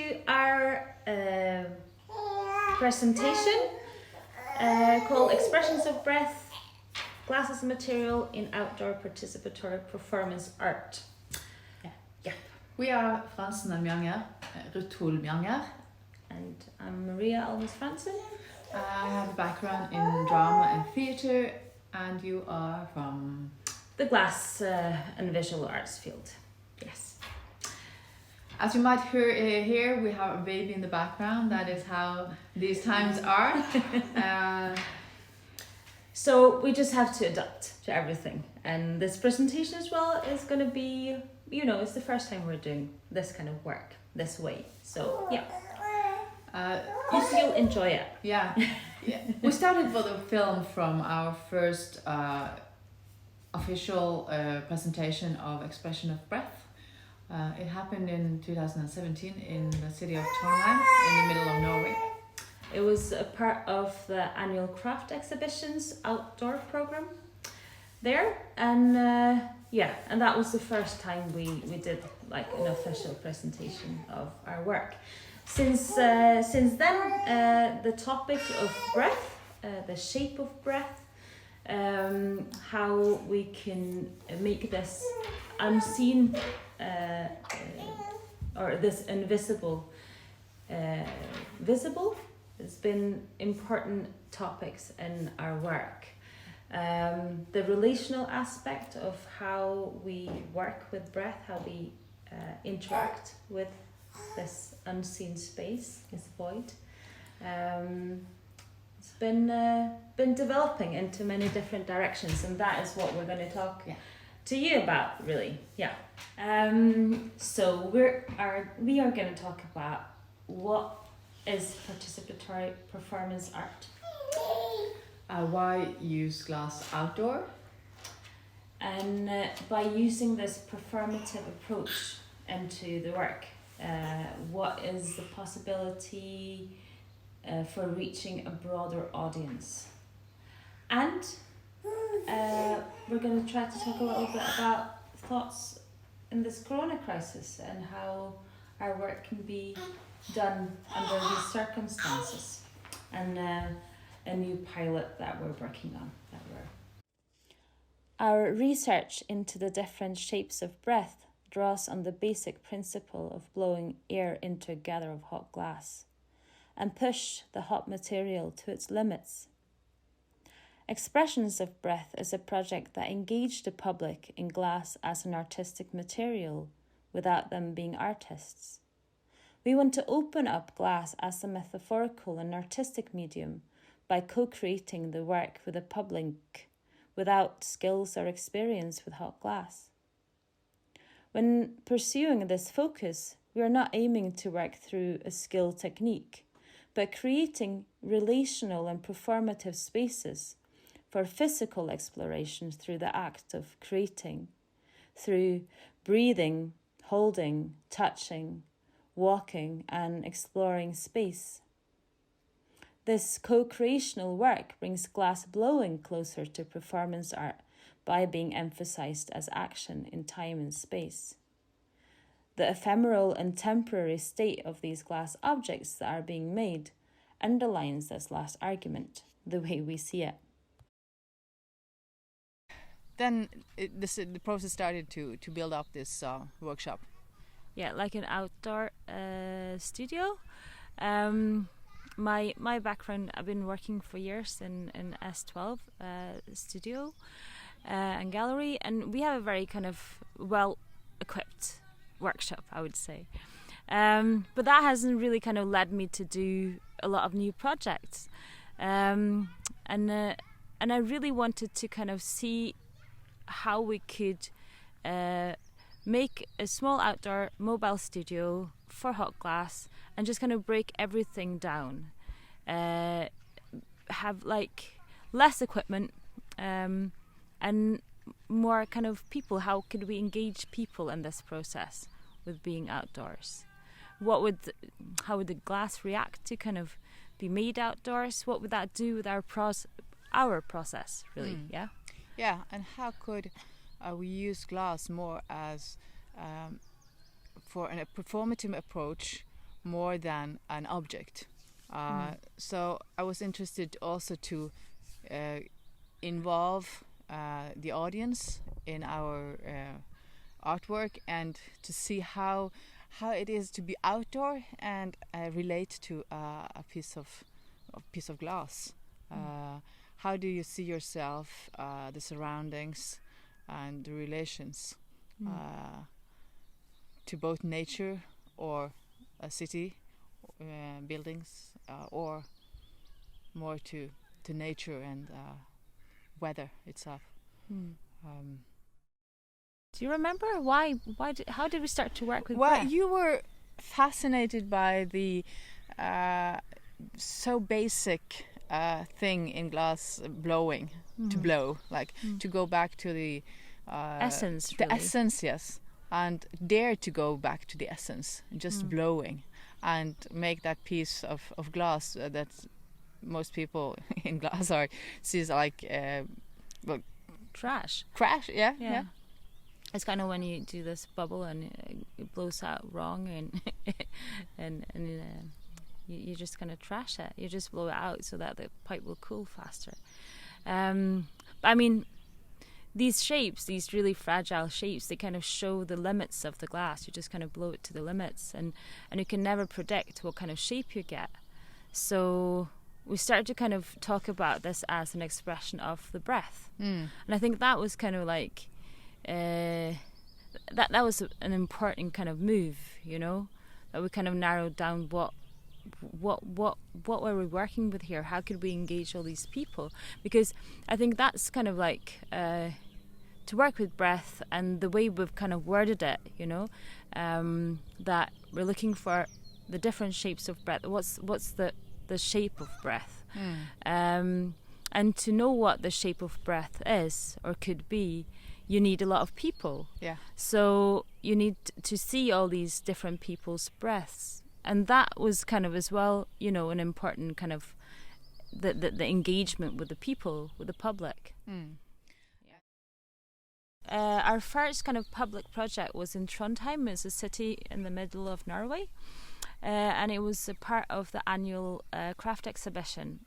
to our presentation called Expressions of Breath, Glass as a Material in Outdoor Participatory Performance Art. Yeah. We are Frantzsen&Mjanger, Mjanger. And I'm Maria Alves Frantzen. I have a background in drama and theatre, and you are from? The glass and visual arts field. Yes. As you might hear, we have a baby in the background. That is how these times are. So we just have to adapt to everything. And this presentation as well is going to be, it's the first time we're doing this kind of work this way. So yeah. Hope you'll enjoy it. Yeah. We started for the film from our first official presentation of Expression of Breath. It happened in 2017 in the city of Trondheim, in the middle of Norway. It was a part of the annual craft exhibitions outdoor program there, and and that was the first time we did like an official presentation of our work. Since then, the topic of breath, the shape of breath, how we can make this unseen or this invisible visible has been important topics in our work. The relational aspect of how we work with breath, how we interact with this unseen space, this void. It's been developing into many different directions, and that is what we're going to talk to you about, really. Yeah. So we are going to talk about what is participatory performance art. Why use glass outdoor? And by using this performative approach into the work, what is the possibility for reaching a broader audience? And we're going to try to talk a little bit about thoughts in this corona crisis and how our work can be done under these circumstances, and a new pilot that we're working on. Our research into the different shapes of breath draws on the basic principle of blowing air into a gather of hot glass and push the hot material to its limits. Expressions of Breath is a project that engaged the public in glass as an artistic material without them being artists. We want to open up glass as a metaphorical and artistic medium by co-creating the work with the public without skills or experience with hot glass. When pursuing this focus, we are not aiming to work through a skilled technique, but creating relational and performative spaces for physical exploration through the act of creating, through breathing, holding, touching, walking, and exploring space. This co-creational work brings glass blowing closer to performance art by being emphasized as action in time and space. The ephemeral and temporary state of these glass objects that are being made underlines this last argument, the way we see it. Then the process started to build up this workshop. Yeah, like an outdoor studio. My background, I've been working for years in S12 studio and gallery, and we have a very kind of well-equipped workshop, I would say. But that hasn't really kind of led me to do a lot of new projects. And I really wanted to kind of see how we could make a small outdoor mobile studio for hot glass and just kind of break everything down. Have like less equipment and more kind of people. How could we engage people in this process with being outdoors? How would the glass react to kind of be made outdoors? What would that do with our process, really? Yeah, and how could we use glass more as for a performative approach, more than an object. So I was interested also to involve the audience in our artwork and to see how it is to be outdoor and relate to a piece of glass. How do you see yourself, the surroundings, and the relations to both nature or a city, buildings, or more to nature and weather itself. Do you remember how did we start to work with Well, breath? you were fascinated by the so basic thing in glass, blowing, to blow, like to go back to the essence, the really. essence, yes, and dare to go back to the essence, just blowing, and make that piece of glass that most people in glass art sees like Trash. crash. Yeah. It's kind of when you do this bubble and it blows out wrong and you just kind of trash it. You just blow it out so that the pipe will cool faster. But I mean, these shapes, these really fragile shapes, they kind of show the limits of the glass. You just kind of blow it to the limits, and you can never predict what kind of shape you get. So we started to kind of talk about this as an expression of the breath. And I think that was kind of like that was an important kind of move, that we kind of narrowed down what were we working with here? How could we engage all these people? Because I think that's kind of like to work with breath, and the way we've kind of worded it, that we're looking for the different shapes of breath. What's the shape of breath? And to know what the shape of breath is or could be, you need a lot of people. Yeah. So you need to see all these different people's breaths. And that was kind of as well, an important kind of the engagement with the people, with the public. Our first kind of public project was in Trondheim. It's a city in the middle of Norway. And it was a part of the annual craft exhibition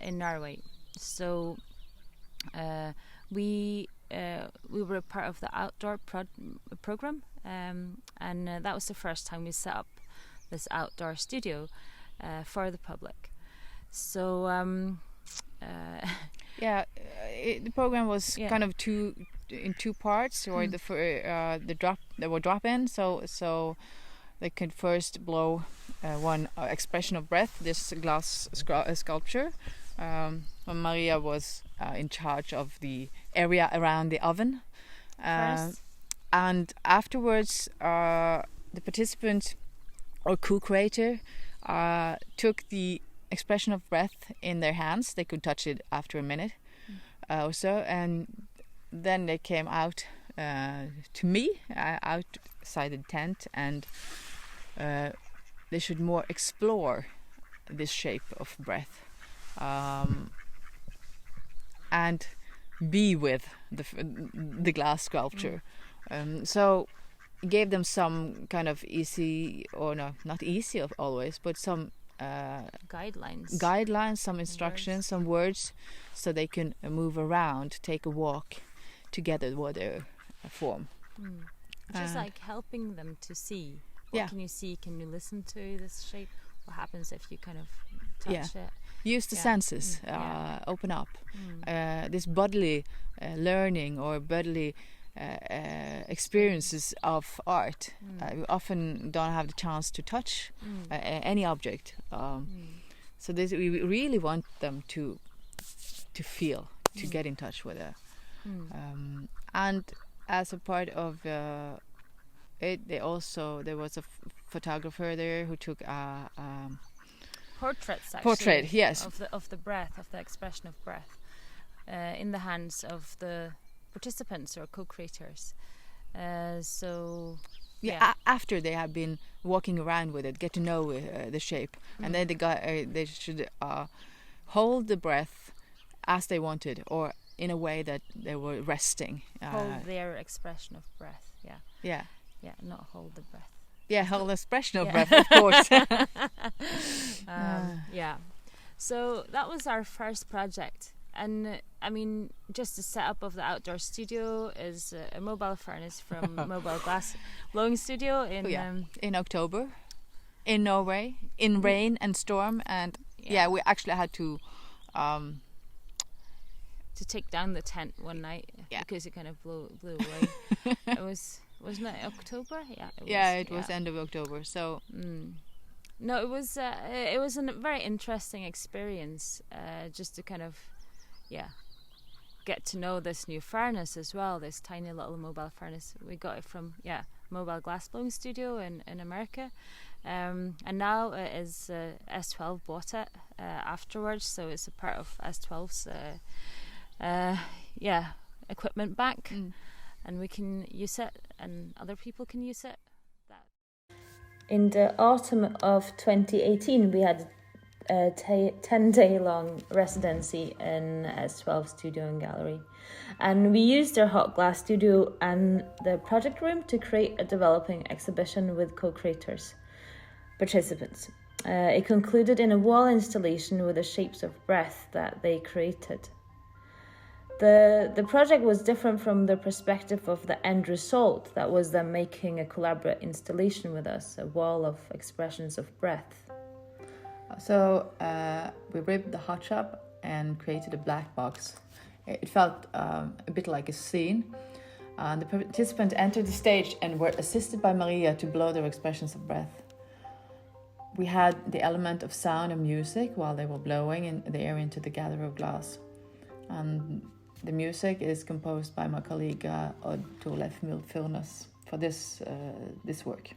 in Norway. So we were a part of the outdoor program, and that was the first time we set up this outdoor studio for the public. So the program was kind of in two parts, or there were drop in, so they could first blow one expression of breath, this glass sculpture. Maria was in charge of the area around the oven, and afterwards the participant or co-creator took the expression of breath in their hands. They could touch it after a minute or so, and then they came out to me outside the tent, and they should more explore this shape of breath and be with the glass sculpture. So gave them some kind of easy, or no, not easy always, but some guidelines, some instructions, some words, so they can move around, take a walk together with their form. Just like helping them to see. What can you see? Can you listen to this shape? What happens if you kind of touch it? Use the senses, open up. This bodily learning or bodily experiences of art. We often don't have the chance to touch any object. So we really want them to feel, to get in touch with it. And as a part of it, there was a photographer there who took portraits, actually, portrait, yes, of the breath, of the expression of breath, in the hands of the participants or co-creators. After they have been walking around with it, get to know the shape, and then they should hold the breath as they wanted, or in a way that they were resting. Hold their expression of breath. Yeah, not hold the breath. Yeah, whole expression of Yeah. breath, of course. Yeah. So that was our first project. And I mean, just the setup of the outdoor studio is a mobile furnace from Mobile Glass Blowing Studio in October, in Norway, in rain and storm, and we actually had to take down the tent one night because it kind of blew away. Wasn't it October? Yeah, it was end of October. So. No, it was a very interesting experience, just to kind of, get to know this new furnace as well. This tiny little mobile furnace. We got it from Mobile Glass Blowing Studio in America, and now it is S12 bought it afterwards, so it's a part of S12's equipment bank, and we can use it, and other people can use it. In the autumn of 2018, we had a 10-day-long residency in S12 Studio and Gallery. And we used their hot glass studio and the project room to create a developing exhibition with co-creators, participants. It concluded in a wall installation with the shapes of breath that they created. The project was different from the perspective of the end result, that was them making a collaborative installation with us, a wall of expressions of breath. So we ripped the hot shop and created a black box. It felt a bit like a scene. The participants entered the stage and were assisted by Maria to blow their expressions of breath. We had the element of sound and music while they were blowing in the air into the gather of glass. And the music is composed by my colleague Odd Torleif Furnes for this work.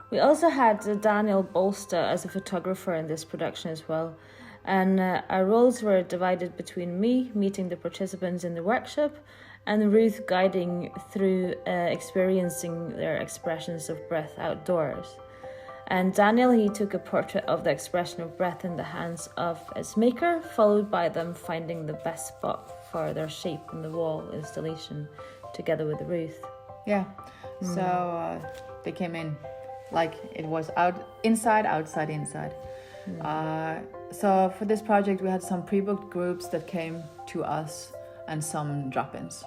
We also had Daniel Bolster as a photographer in this production as well. And our roles were divided between me, meeting the participants in the workshop, and Ruth guiding through experiencing their expressions of breath outdoors. And Daniel, he took a portrait of the expression of breath in the hands of its maker, followed by them finding the best spot for their shape in the wall installation, together with Ruth. Yeah, so they came in like it was inside, outside, inside. So for this project, we had some pre-booked groups that came to us and some drop-ins.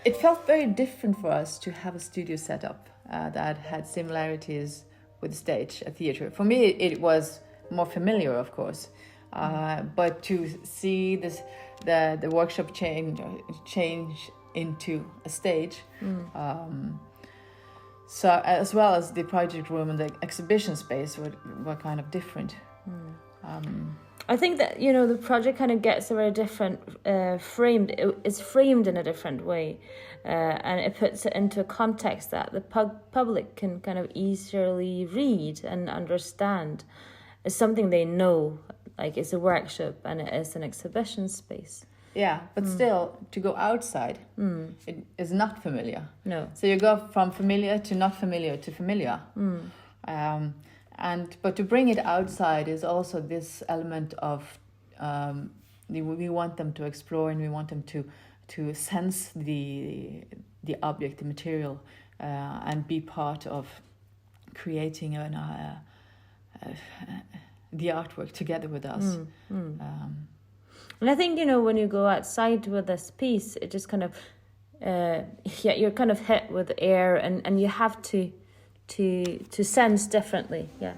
It felt very different for us to have a studio setup that had similarities with the stage, a theater. For me, it was more familiar, of course, but to see the workshop change into a stage. So as well as the project room and the exhibition space were kind of different. I think that, the project kind of gets a very different framed. It's framed in a different way, and it puts it into a context that the public can kind of easily read and understand. It's something they know, like it's a workshop and it is an exhibition space. Yeah, but still, to go outside, it is not familiar. No. So you go from familiar to not familiar to familiar. But to bring it outside is also this element of we want them to explore, and we want them to sense the object, the material, and be part of creating the artwork together with us. And I think, when you go outside with this piece, it just kind of, you're kind of hit with air, and you have to sense differently. Yeah.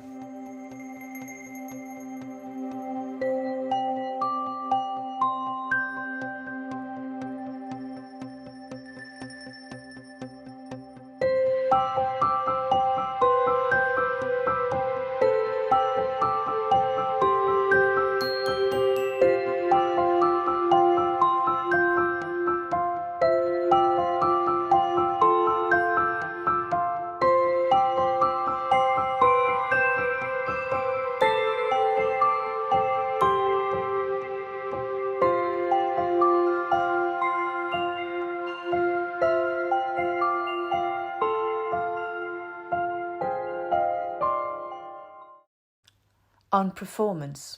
on performance.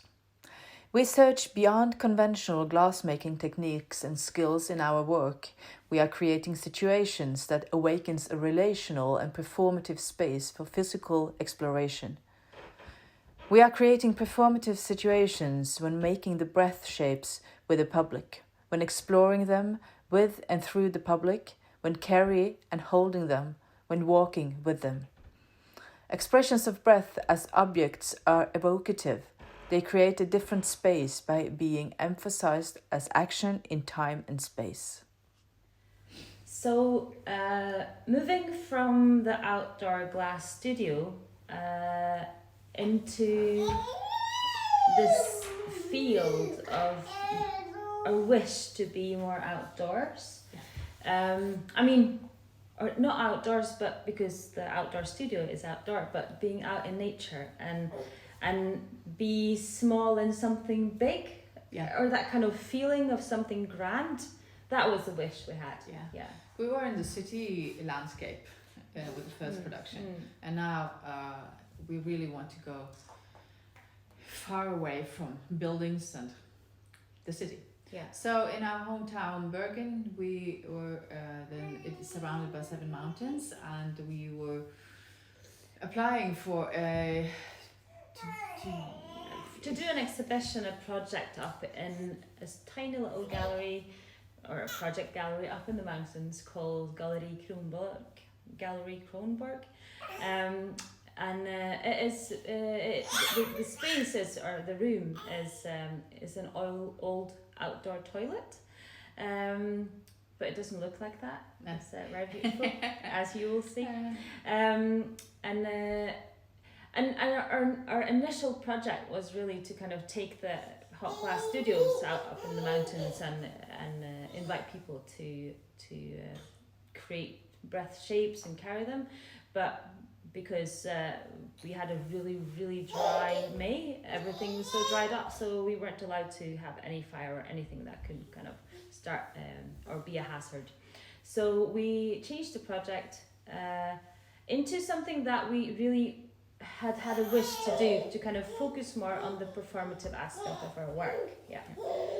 We search beyond conventional glassmaking techniques and skills in our work. We are creating situations that awakens a relational and performative space for physical exploration. We are creating performative situations when making the breath shapes with the public, when exploring them with and through the public, when carrying and holding them, when walking with them. Expressions of breath as objects are evocative. They create a different space by being emphasized as action in time and space. So, moving from the outdoor glass studio into this field of a wish to be more outdoors. Or not outdoors, but because the outdoor studio is outdoor, but being out in nature and be small in something big, or that kind of feeling of something grand. That was the wish we had. Yeah. We were in the city landscape with the first production, and now we really want to go far away from buildings and the city. Yeah. So in our hometown Bergen, we were then it's surrounded by 7 mountains, and we were applying for to do an exhibition, a project up in a tiny little gallery, or a project gallery up in the mountains called Gallery Kronborg. And it is the space is, or the room is an old outdoor toilet, but it doesn't look like that. It's very beautiful, as you will see. And our initial project was really to kind of take the hot glass studios out up in the mountains and invite people to create breath shapes and carry them, but because we had a really dry May, everything was so dried up, so we weren't allowed to have any fire or anything that could kind of start or be a hazard. So we changed the project into something that we really had a wish to do, to kind of focus more on the performative aspect of our work.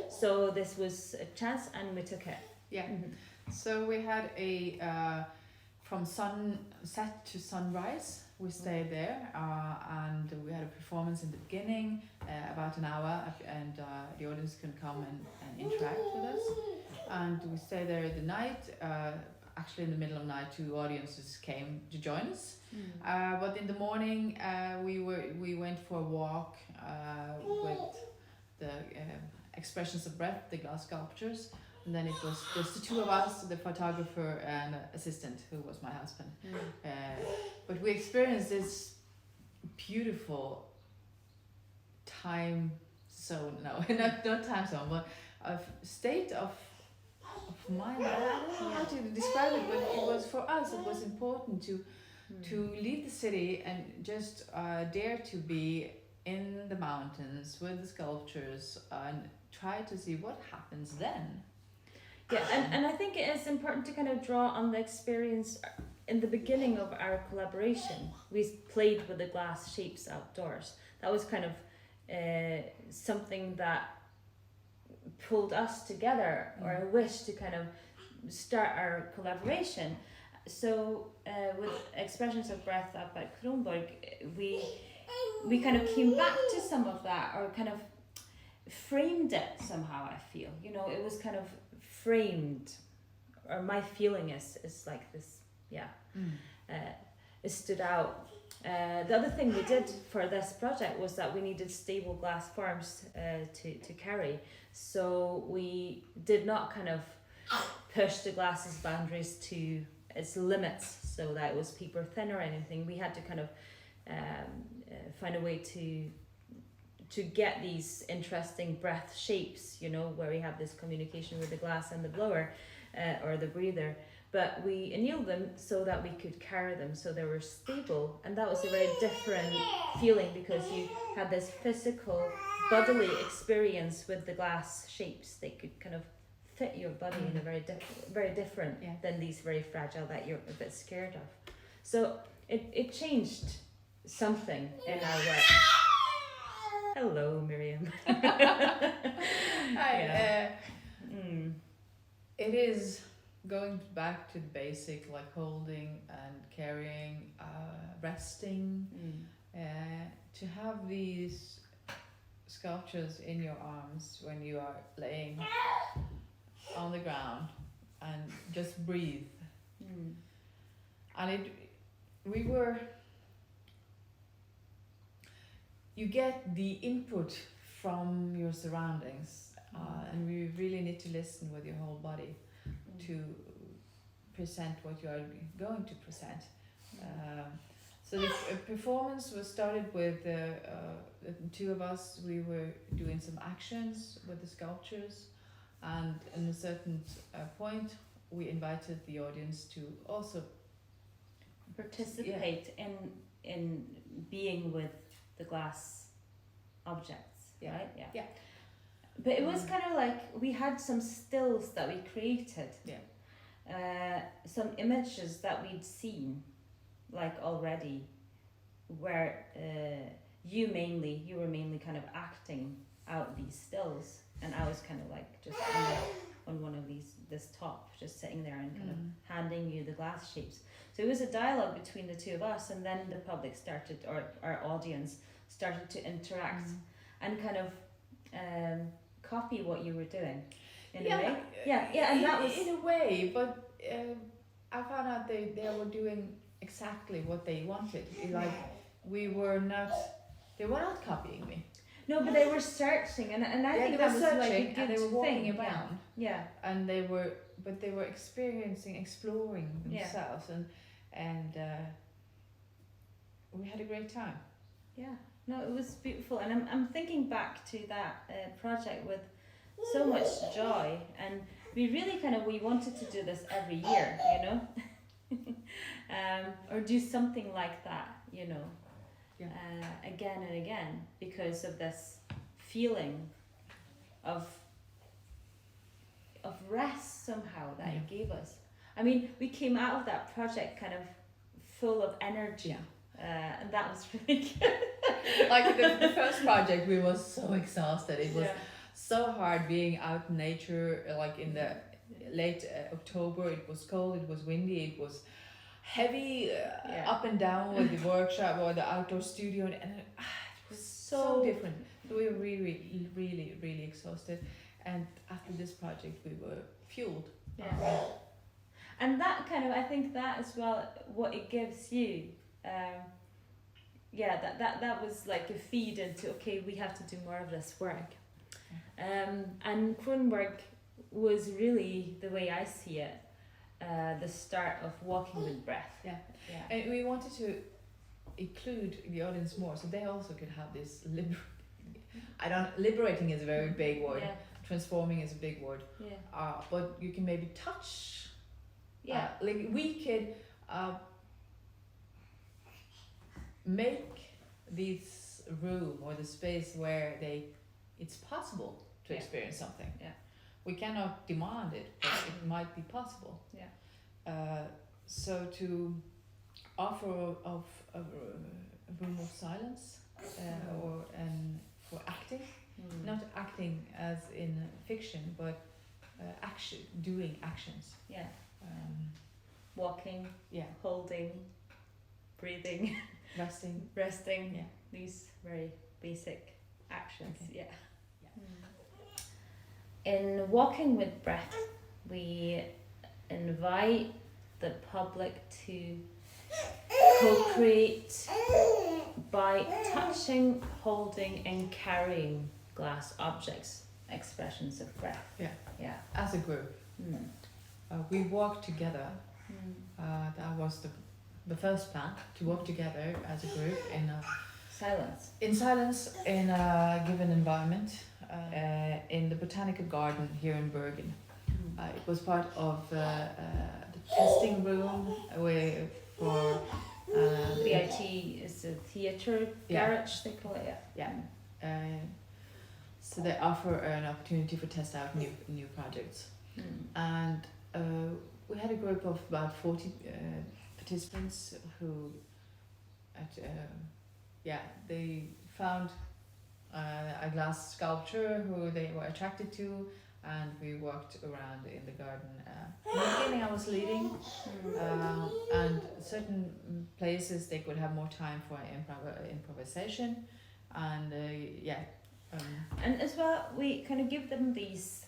So this was a chance and we took it. So we had a from sunset to sunrise, we stayed there, and we had a performance in the beginning, about an hour, and the audience can come and interact with us. And we stayed there the night. Actually, in the middle of the night, 2 audiences came to join us. But in the morning, we went for a walk with the expressions of breath, the glass sculptures. And then it was just the 2 of us, the photographer and assistant, who was my husband. But we experienced this beautiful time zone, not time zone, but a state of mind. I don't know how to describe it, but it was, for us, it was important to leave the city and just dare to be in the mountains with the sculptures and try to see what happens then. Yeah, and I think it is important to kind of draw on the experience in the beginning of our collaboration. We played with the glass shapes outdoors. That was kind of something that pulled us together, or a wish to kind of start our collaboration. So with Expressions of Breath up at Kronborg, we kind of came back to some of that, or kind of framed it somehow, I feel. It was kind of framed, or my feeling is like this, it stood out. The other thing we did for this project was that we needed stable glass forms to carry, so we did not kind of push the glass's boundaries to its limits so that it was paper thin or anything. We had to kind of find a way to get these interesting breath shapes, where we have this communication with the glass and the blower or the breather. But we annealed them so that we could carry them, so they were stable. And that was a very different feeling, because you had this physical, bodily experience with the glass shapes. They could kind of fit your body in a very different than these very fragile that you're a bit scared of. So it changed something in our work. Hello, Miriam. Hi. It is going back to the basic, like holding and carrying, resting. To have these sculptures in your arms when you are laying on the ground and just breathe. And you get the input from your surroundings, and we really need to listen with your whole body to present what you are going to present. So the performance was started with the two of us. We were doing some actions with the sculptures, and in a certain point we invited the audience to also participate in being with the glass objects, right? Yeah. But it was kind of like we had some stills that we created. Some images that we'd seen, like already, where you were mainly kind of acting out these stills, and I was kind of like just on one of this top, just sitting there and kind of handing you the glass shapes. So it was a dialogue between the two of us, and then the public started, or our audience started to interact and kind of copy what you were doing in a way. And that was in a way, but I found out they were doing exactly what they wanted. Like they were not copying me. No, but they were searching, and I think that was like a good they were walking thing. around. And they were exploring themselves, and we had a great time. Yeah, no, it was beautiful, and I'm thinking back to that project with so much joy, and we really we wanted to do this every year, you know, or do something like that, you know. Again and again, because of this feeling of rest somehow that it gave us. I mean, we came out of that project kind of full of energy, and that was really good. Like the first project, we were so exhausted. It was so hard being out in nature, like in the late October. It was cold, it was windy, it was heavy, up and down with the workshop or the outdoor studio, and it was so different. So we were really, really, really exhausted, and after this project we were fueled. And that I think that as well, what it gives you, that was like a feed into, okay, we have to do more of this work. And Kronberg was really, the way I see it, the start of walking with breath. And we wanted to include the audience more, so they also could have this liberating is a very big word. Transforming is a big word. But you can maybe touch. Like we could make this room or the space where it's possible to experience something. We cannot demand it, but it might be possible. So to offer of a room of silence, and for acting, not acting as in fiction, but doing actions. Walking, holding, breathing, resting. These very basic actions. In Walking with Breath, we invite the public to co-create by touching, holding and carrying glass objects, expressions of breath. As a group. We walked together. That was the first plan, to walk together as a group in silence in a given environment, in the botanical garden here in Bergen. It was part of the testing room for VIT is a theatre garage, they call it. So they offer an opportunity for test out new projects. And we had a group of about 40 participants who they found a glass sculpture who they were attracted to, and we walked around in the garden. In the beginning I was leading, and certain places they could have more time for improvisation, and and as well we kind of give them these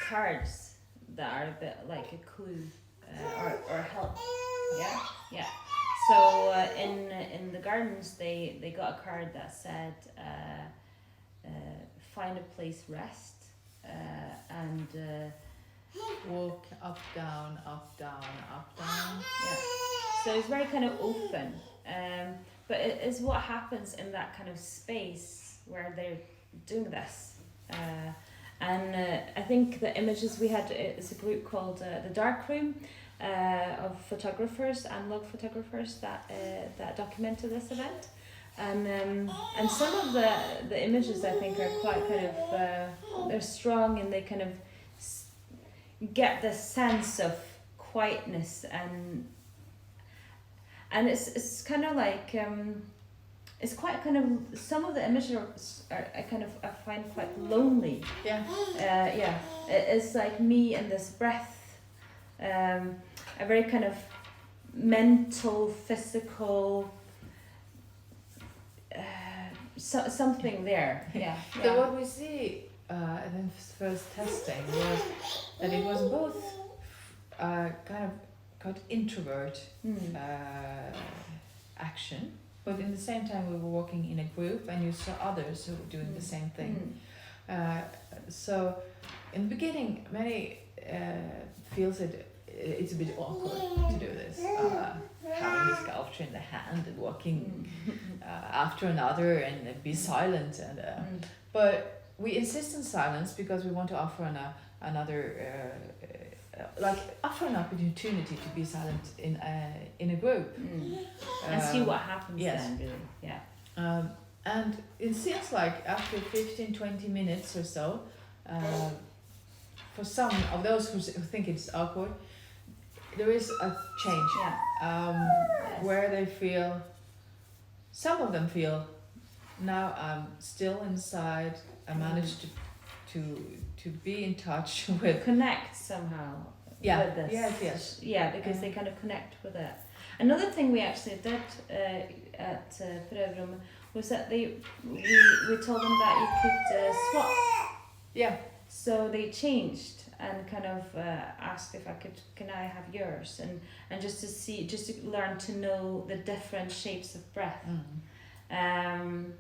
cards that are a bit like a clue or help. Yeah. So in the gardens they got a card that said find a place, rest, and walk up down up down up down. Yeah. So it's very kind of open, but it is what happens in that kind of space where they're doing this. And I think the images we had is a group called the Dark Room of photographers, analog photographers that documented this event, and some of the images I think are quite kind of they're strong, and they kind of get this sense of quietness, and it's kind of like it's quite kind of, some of the images are I find quite lonely. It's like me and this breath, a very kind of mental, physical, something there. So what we see in the first testing was that it was both kind of called introvert action, but in the same time we were walking in a group and you saw others who were doing the same thing. So in the beginning many feels it's a bit awkward to do this, having the sculpture in the hand and walking after another and be silent, and but we insist on silence because we want to offer offer an opportunity to be silent in a group and see what happens. Yes. Then really. And it seems like after 15-20 minutes or so, for some of those who think it's awkward, there is a change. Where they feel, some of them feel, now I'm still inside, I managed to be in touch with, connect somehow with this. Yes. Yeah, because they kind of connect with it. Another thing we actually did at Prövrum was that we told them that you could swap. Yeah. So they changed and kind of asked if can I have yours, and just to learn to know the different shapes of breath, and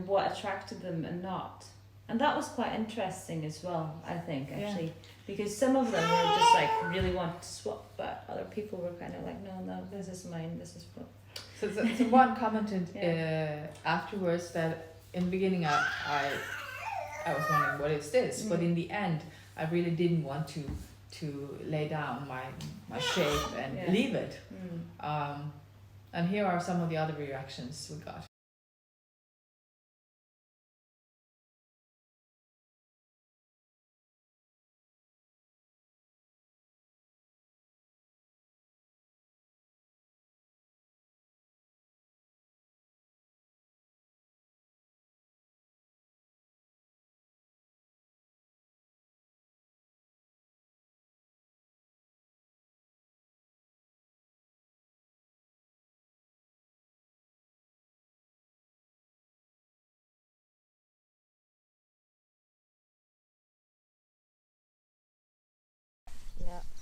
what attracted them and not. And that was quite interesting as well, I think, actually, because some of them were just like really want to swap, but other people were kind of like, no, this is mine, this is what. So one commented afterwards that in the beginning I was wondering what is this, but in the end I really didn't want to lay down my shape and leave it. And here are some of the other reactions we got.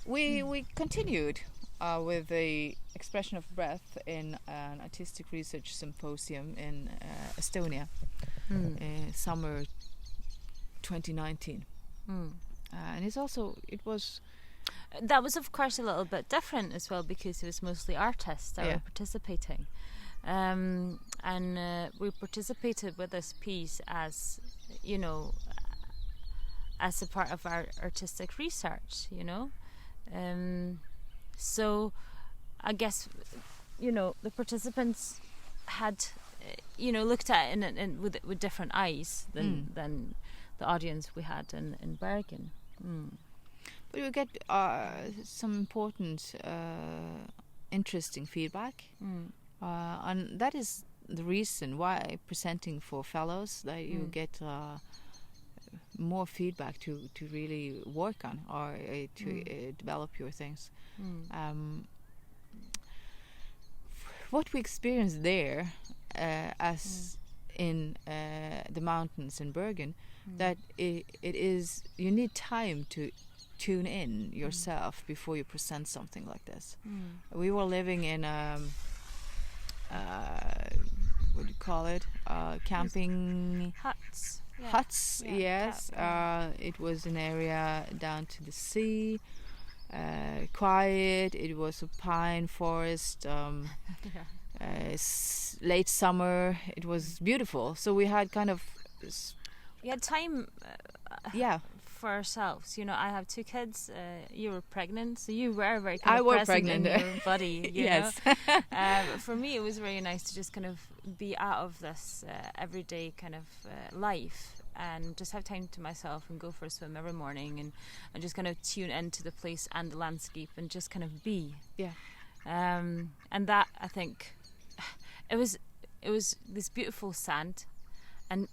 We continued with the expression of breath in an artistic research symposium in Estonia in summer 2019. And that was of course a little bit different as well, because it was mostly artists that were participating, and we participated with this piece as as a part of our artistic research, so I guess the participants had looked at it in with different eyes than the audience we had in Bergen. But you get some important interesting feedback, and that is the reason why presenting for fellows that you get more feedback to really work on or to develop your things. What we experienced there, as in the mountains in Bergen, that it is, you need time to tune in yourself before you present something like this. We were living in what do you call it? Camping Huts. Yeah. Huts, yes. It was an area down to the sea, quiet. It was a pine forest. Late summer. It was beautiful. So we had kind of We had time for ourselves. I have 2 kids. You were pregnant, so you were very kind of present pregnant in your body. Yes. For me, it was very nice to just kind of be out of this everyday kind of life and just have time to myself and go for a swim every morning and just kind of tune into the place and the landscape and just kind of be. Yeah. And that, I think, it was this beautiful sand, and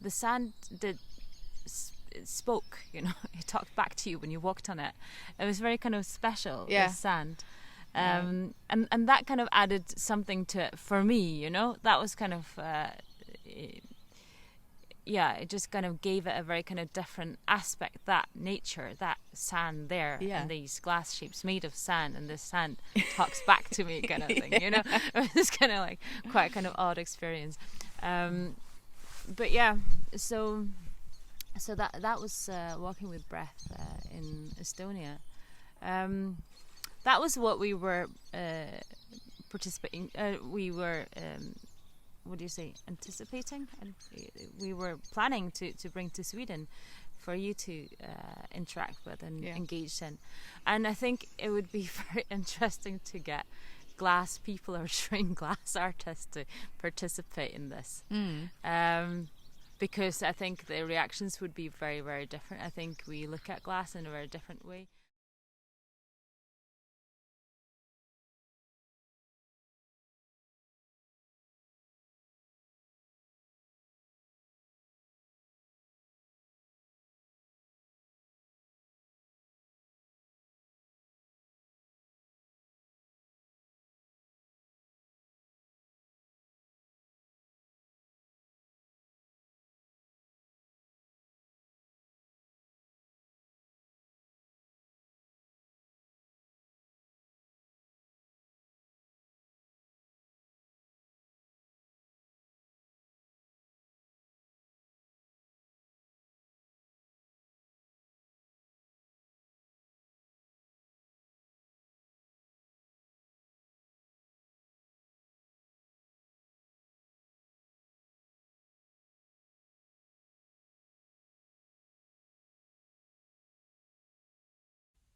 the sand it spoke, it talked back to you when you walked on it. It was very kind of special, this sand. And that kind of added something to it for me, that was kind of, it just kind of gave it a very kind of different aspect, that nature, that sand there, and these glass shapes made of sand, and this sand talks back to me kind of thing, It was kind of like quite a kind of odd experience. But yeah, so that was walking with breath in Estonia. That was what we were participating. We were anticipating, and we were planning to bring to Sweden for you to interact with and engage in. And I think it would be very interesting to get glass people or trained glass artists to participate in this. Because I think the reactions would be very, very different. I think we look at glass in a very different way.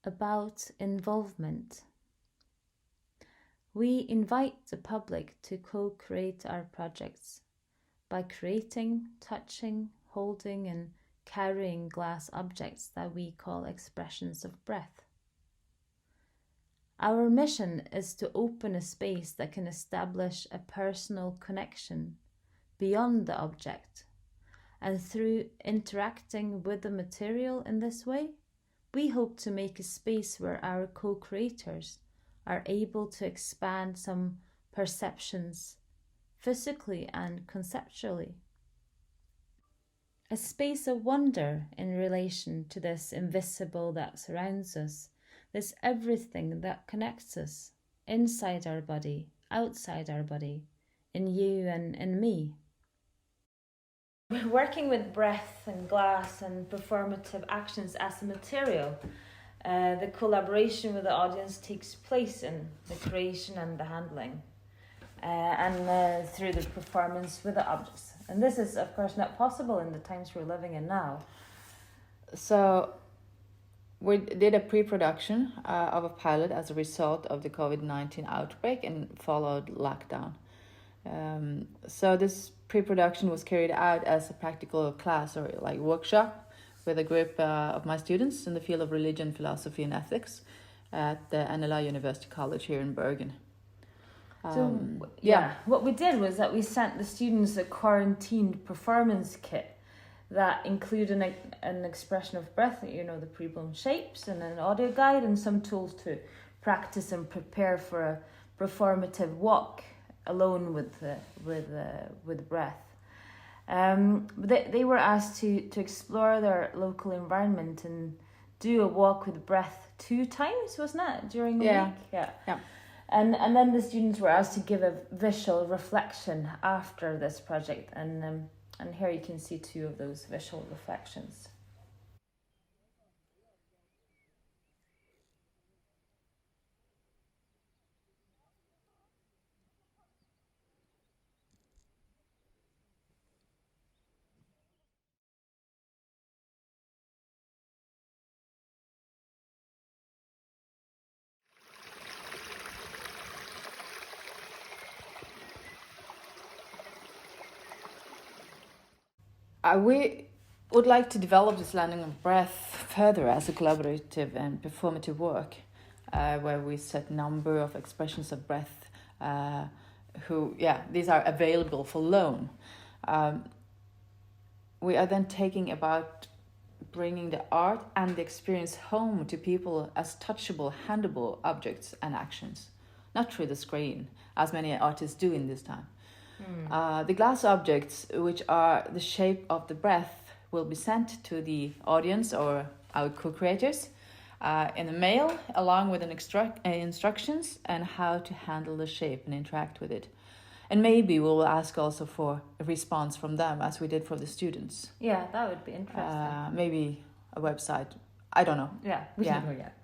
About involvement. We invite the public to co-create our projects by creating, touching, holding and carrying glass objects that we call expressions of breath. Our mission is to open a space that can establish a personal connection beyond the object, and through interacting with the material in this way, we hope to make a space where our co-creators are able to expand some perceptions physically and conceptually. A space of wonder in relation to this invisible that surrounds us, this everything that connects us, inside our body, outside our body, in you and in me. Working with breath and glass and performative actions as a material, the collaboration with the audience takes place in the creation and the handling, and through the performance with the objects. And this is, of course, not possible in the times we're living in now. So we did a pre-production of a pilot as a result of the COVID-19 outbreak and followed lockdown. So this pre-production was carried out as a practical class or like workshop with a group of my students in the field of religion, philosophy and ethics at the NLA University College here in Bergen. What we did was that we sent the students a quarantined performance kit that included an expression of breath, the pre-blown shapes, and an audio guide, and some tools to practice and prepare for a performative walk alone with breath. They were asked to explore their local environment and do a walk with breath 2 times, wasn't it, during the week? Yeah. And then the students were asked to give a visual reflection after this project, and here you can see 2 of those visual reflections. We would like to develop this learning of breath further as a collaborative and performative work, where we set number of expressions of breath. These are available for loan. We are then taking about bringing the art and the experience home to people as touchable, handable objects and actions, not through the screen, as many artists do in this time. The glass objects, which are the shape of the breath, will be sent to the audience or our co-creators in a mail, along with instructions and how to handle the shape and interact with it. And maybe we will ask also for a response from them, as we did for the students. Yeah, that would be interesting. Maybe a website. I don't know. Yeah, we don't know yet.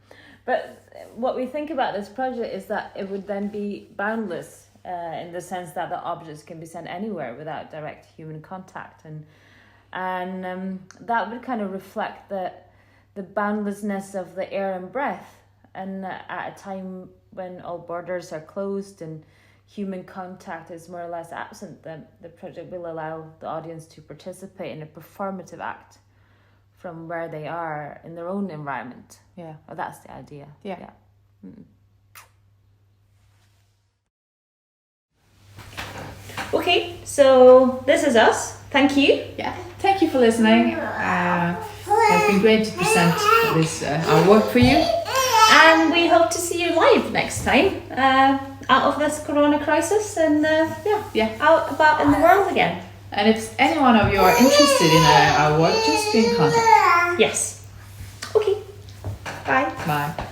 But what we think about this project is that it would then be boundless. In the sense that the objects can be sent anywhere without direct human contact, and that would kind of reflect the boundlessness of the air and breath, and at a time when all borders are closed and human contact is more or less absent, the project will allow the audience to participate in a performative act from where they are in their own environment. Yeah, well, that's the idea. Yeah. Okay, so this is us. Thank you. Yeah, thank you for listening. It's been great to present this our work for you. And we hope to see you live next time out of this corona crisis and out about in the world again. And if any one of you are interested in our work, just be in contact. Yes. Okay. Bye. Bye.